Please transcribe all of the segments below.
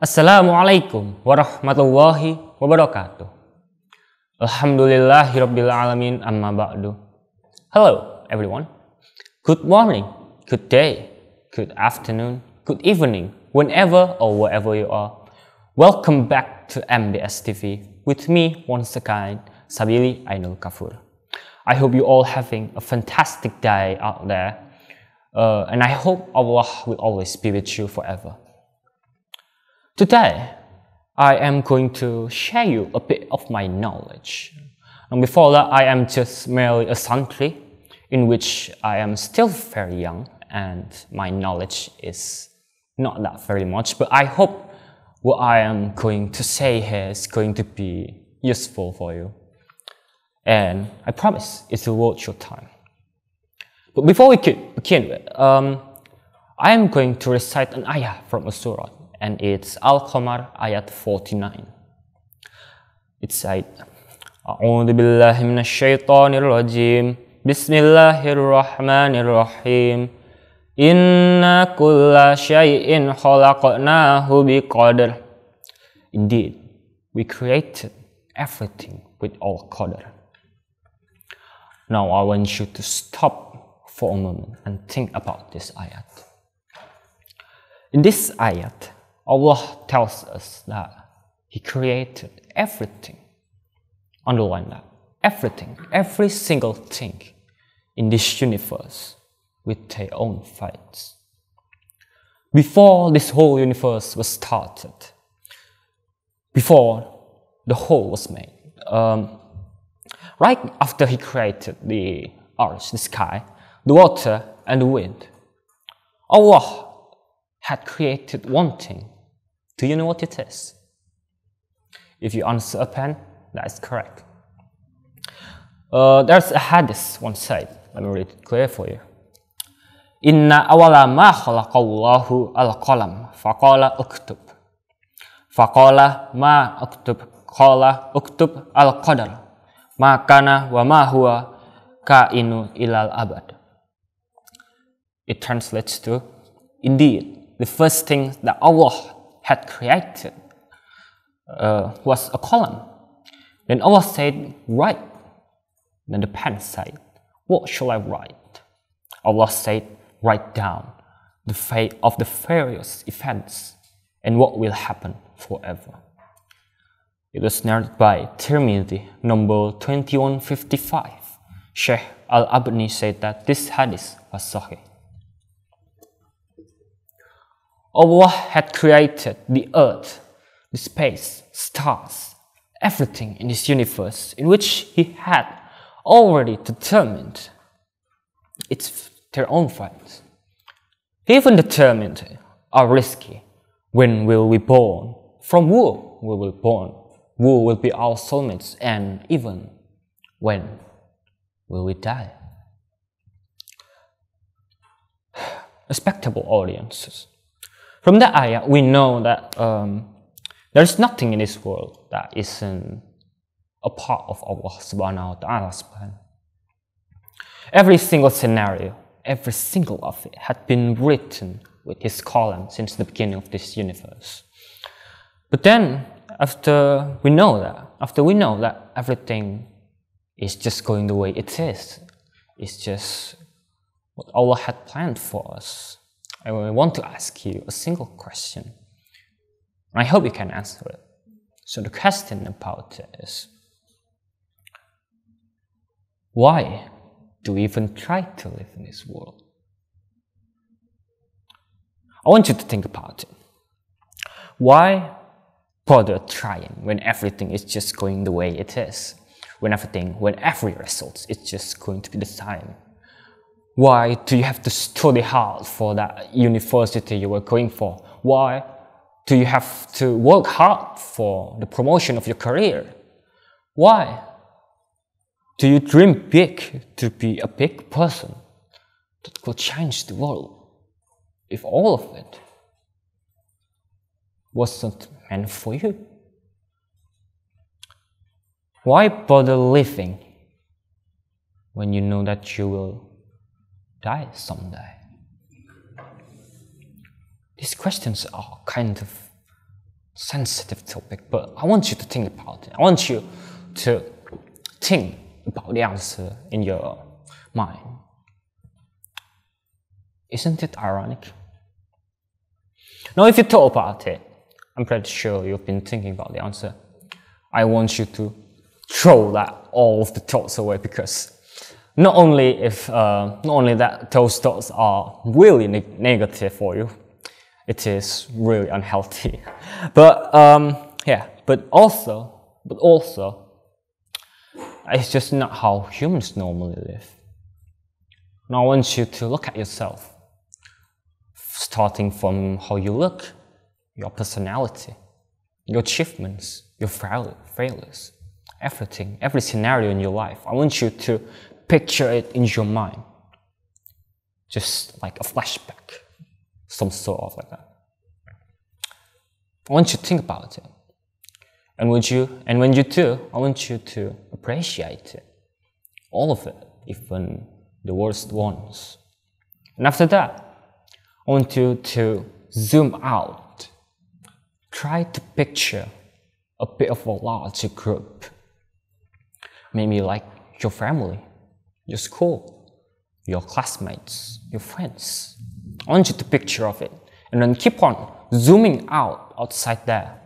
Assalamualaikum warahmatullahi wabarakatuh. Alhamdulillahirabbil alamin amma ba'du. Hello everyone. Good morning, good day, good afternoon, good evening, whenever or wherever you are. Welcome back to MBSTV with me once again, Sabili Ainul Kafuur. I hope you all having a fantastic day out there, and I hope Allah will always be with you forever. Today, I am going to share you a bit of my knowledge. And before that, I am just merely a santri, in which I am still very young and my knowledge is not that very much, but I hope what I am going to say here is going to be useful for you. And I promise it will worth your time. But before we begin with, I am going to recite an ayah from a surah, and it's Al-Qamar ayat 49. It said, A'udhu billahi minash shaitanir rajim, Bismillahirrahmanirrahim, Inna kulla shay'in khalaqnahu biqadr. Indeed, we created everything with all qadr. Now I want you to stop for a moment and think about this ayat. In this ayat, Allah tells us that He created everything. Underline that. Everything, every single thing in this universe with their own fates. Before this whole universe was started, before the whole was made, right after He created the earth, the sky, the water, and the wind, Allah had created one thing. Do you know what it is? If you answer a pen, that is correct. There's a hadith once said, let me read it clear for you. Inna awala ma khalaqallahu al-qalam, faqala uktub. Faqala ma uktub, qala uktub al-qadar. Ma kana wa ma huwa ka'inu ilal abad. It translates to, indeed, the first thing that Allah had created was a column. Then Allah said, write. Then the pen said, what shall I write? Allah said, write down the fate of the various events and what will happen forever. It was narrated by Tirmidhi, number 2155. Sheikh Al-Abni said that this hadith was sahih. Allah had created the earth, the space, stars, everything in this universe in which He had already determined their own fate. He even determined our risky. When will we born? From who will we born? Who will be our soulmates? And even when will we die? Respectable audiences, from the ayah, we know that there is nothing in this world that isn't a part of Allah subhanahu wa ta'ala's plan. Every single scenario, every single of it had been written with His column since the beginning of this universe. But then, after we know that everything is just going the way it is, it's just what Allah had planned for us, I want to ask you a single question. I hope you can answer it. So the question about it is, why do we even try to live in this world? I want you to think about it. Why bother trying when everything is just going the way it is? When every result is just going to be the same? Why do you have to study hard for that university you were going for? Why do you have to work hard for the promotion of your career? Why do you dream big to be a big person that could change the world if all of it wasn't meant for you? Why bother living when you know that you will die someday? These questions are kind of sensitive topic, but I want you to think about it. I want you to think about the answer in your mind. Isn't it ironic? Now, if you thought about it, I'm pretty sure you've been thinking about the answer. I want you to throw all of the thoughts away, because not only that those thoughts are really negative for you, it is really unhealthy. But but also, it's just not how humans normally live. Now I want you to look at yourself, starting from how you look, your personality, your achievements, your failures, everything, every scenario in your life. I want you to picture it in your mind, just like a flashback, some sort of like that. I want you to think about it. And when you do, I want you to appreciate it. All of it, even the worst ones. And after that, I want you to zoom out. Try to picture a bit of a larger group. Maybe like your family, your school, your classmates, your friends. I want you to picture of it. And then keep on zooming outside there.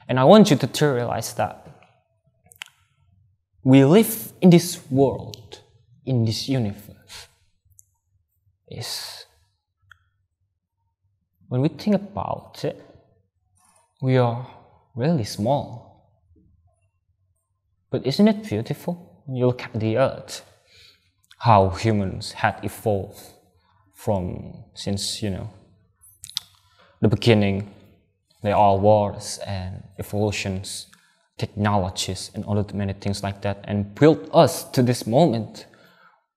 And I want you to realize that we live in this world, in this universe. When we think about it, we are really small. But isn't it beautiful? You look at the earth, how humans had evolved since the beginning. There are wars and evolutions, technologies, and other many things like that, and built us to this moment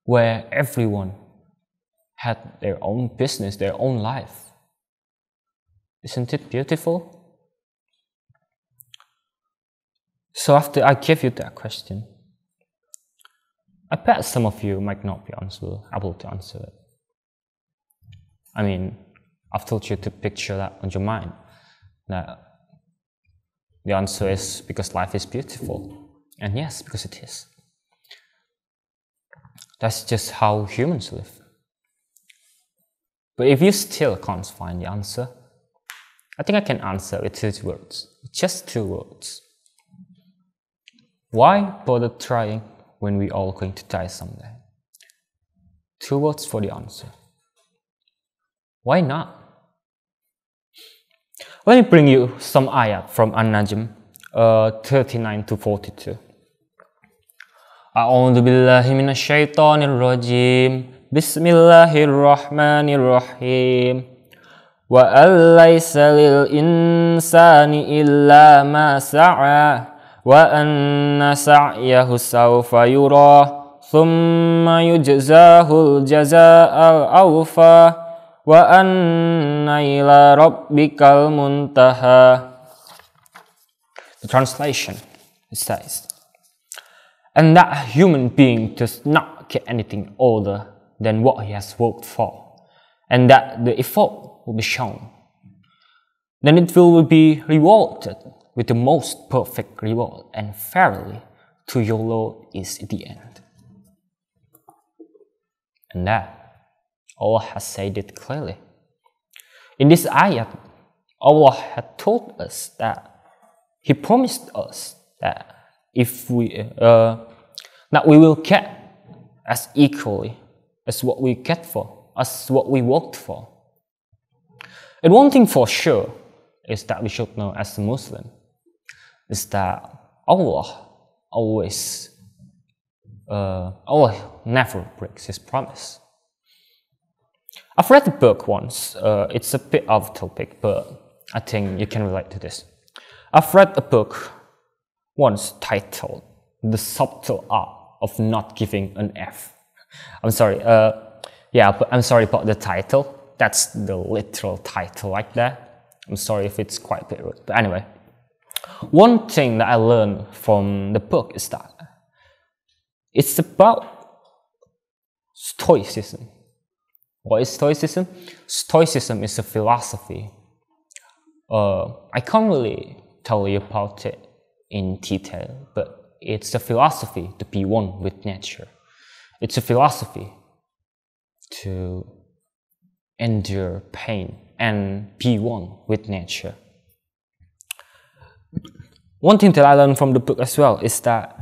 where everyone had their own business, their own life. Isn't it beautiful? So after I give you that question, I bet some of you might not be able to answer it. I mean, I've told you to picture that on your mind. That the answer is because life is beautiful. And yes, because it is. That's just how humans live. But if you still can't find the answer, I think I can answer with 2 words. Just 2 words. Why bother trying when we all going to die someday? 2 words for the answer. Why not? Let me bring you some ayat from An-Najm 39 to 42. A'udzu billahi minasy syaithanir rajim. Bismillahirrahmanirrahim. Wa allaysa lil insani illa ma sa'a wa anna sa'yahu sawfa yura thumma yujzahul jazaa'al awfa wa anna ila rabbikal muntaha. The translation says, and that human being does not get anything other than what he has worked for, and that the effort will be shown. Then it will be rewarded with the most perfect reward, and fairly to your Lord is the end. And that Allah has said it clearly. In this ayat, Allah had told us that He promised us that if we will get as equally as what we get for, as what we worked for. And one thing for sure is that we should know as a Muslim is that Allah never breaks His promise. I've read the book once. It's a bit off topic, but I think you can relate to this. I've read a book once titled "The Subtle Art of Not Giving an F." I'm sorry. But I'm sorry about the title. That's the literal title like that. I'm sorry if it's quite a bit rude. But anyway, one thing that I learned from the book is that it's about Stoicism. What is Stoicism? Stoicism is a philosophy I can't really tell you about it in detail, but it's a philosophy to be one with nature. It's a philosophy to endure pain and be one with nature. One thing that I learned from the book as well is that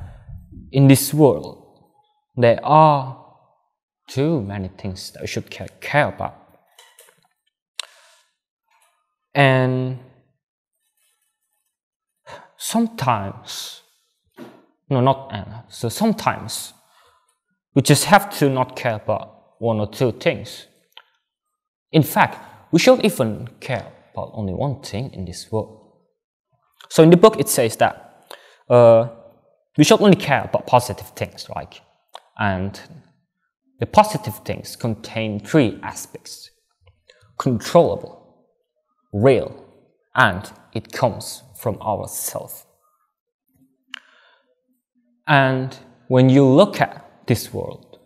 in this world, there are too many things that we should care about. And sometimes we just have to not care about one or two things. In fact, we should even care about only one thing in this world. So in the book it says that we should only care about positive things, right? And the positive things contain three aspects: controllable, real, and it comes from ourselves. And when you look at this world,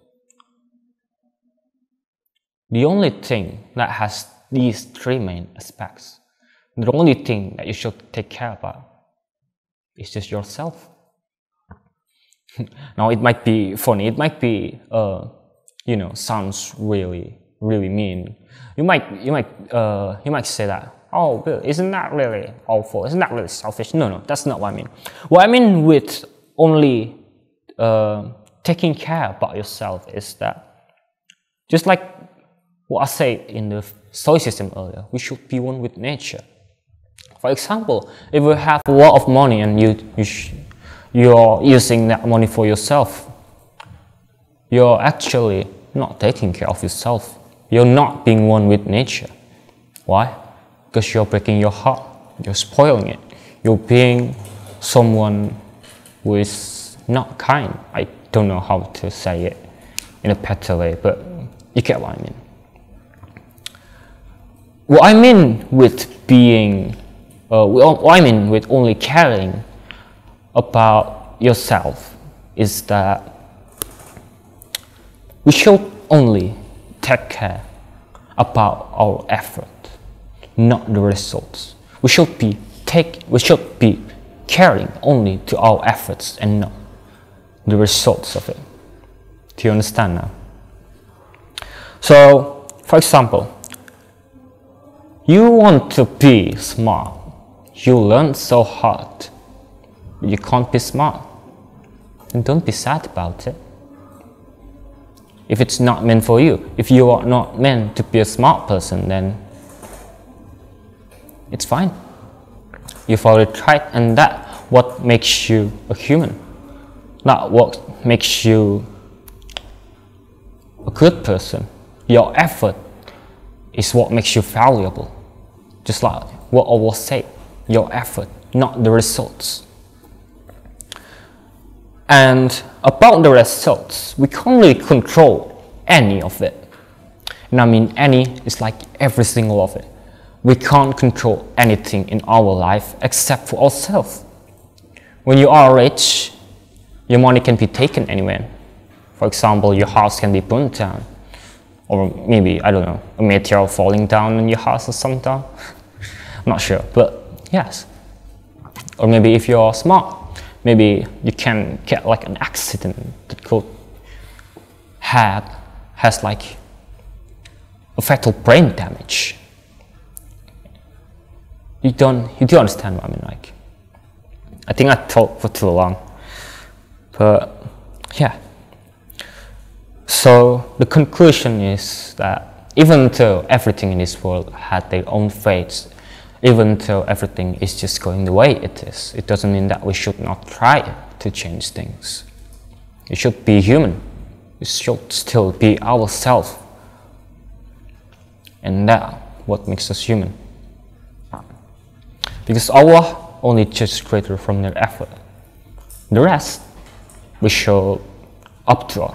the only thing that has these three main aspects, the only thing that you should take care about is just yourself. Now it might be funny, it might be sounds really mean. You might say that, oh, Bill, isn't that really awful? Isn't that really selfish? No, that's not what I mean. What I mean with only taking care about yourself is that, just like what I said in the stoicism earlier, we should be one with nature. For example, if you have a lot of money and you're using that money for yourself, you're actually not taking care of yourself. You're not being one with nature. Why? Because you're breaking your heart. You're spoiling it. You're being someone who is not kind. I don't know how to say it in a better way, but you get what I mean. What I mean with with only caring about yourself is that we should only take care about our effort, not the results. We should be caring only to our efforts and not the results of it. Do you understand now? So, for example, you want to be smart. You learn so hard. You can't be smart. And don't be sad about it. If it's not meant for you, if you are not meant to be a smart person, then it's fine. You've already tried, and that's what makes you a human. Not what makes you a good person. Your effort is what makes you valuable. Just like what I was saying, your effort, not the results. And about the results, we can't really control any of it. And I mean any is like every single of it. We can't control anything in our life except for ourselves. When you are rich, your money can be taken anywhere. For example, your house can be burnt down. Or maybe, I don't know, a meteor falling down on your house or something. I'm not sure, but yes. Or maybe if you're smart, maybe you can get like an accident that could has like a fatal brain damage. You do understand what I mean, like? I think I talked for too long, but yeah. So the conclusion is that even though everything in this world had their own fates, even though everything is just going the way it is, it doesn't mean that we should not try to change things. We should be human. We should still be ourselves. And that's what makes us human. Because Allah only judges greater from their effort. The rest, we show up to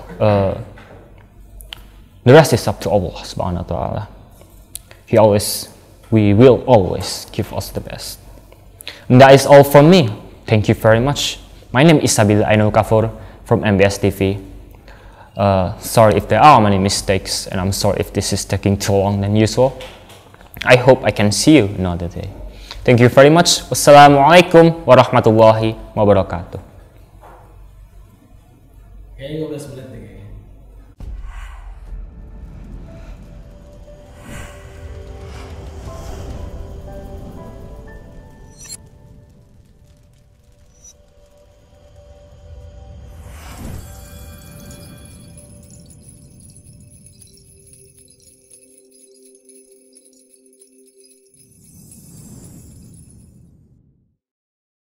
the rest is up to Allah subhanahu wa ta'ala. We will always give us the best. And that is all from me. Thank you very much. My name is Sabili Ainul Kafuur from MBSTV. Sorry if there are many mistakes, and I'm sorry if this is taking too long than usual. I hope I can see you another day. Thank you very much. Wassalamualaikum warahmatullahi wabarakatuh. Kayaknya 15 menit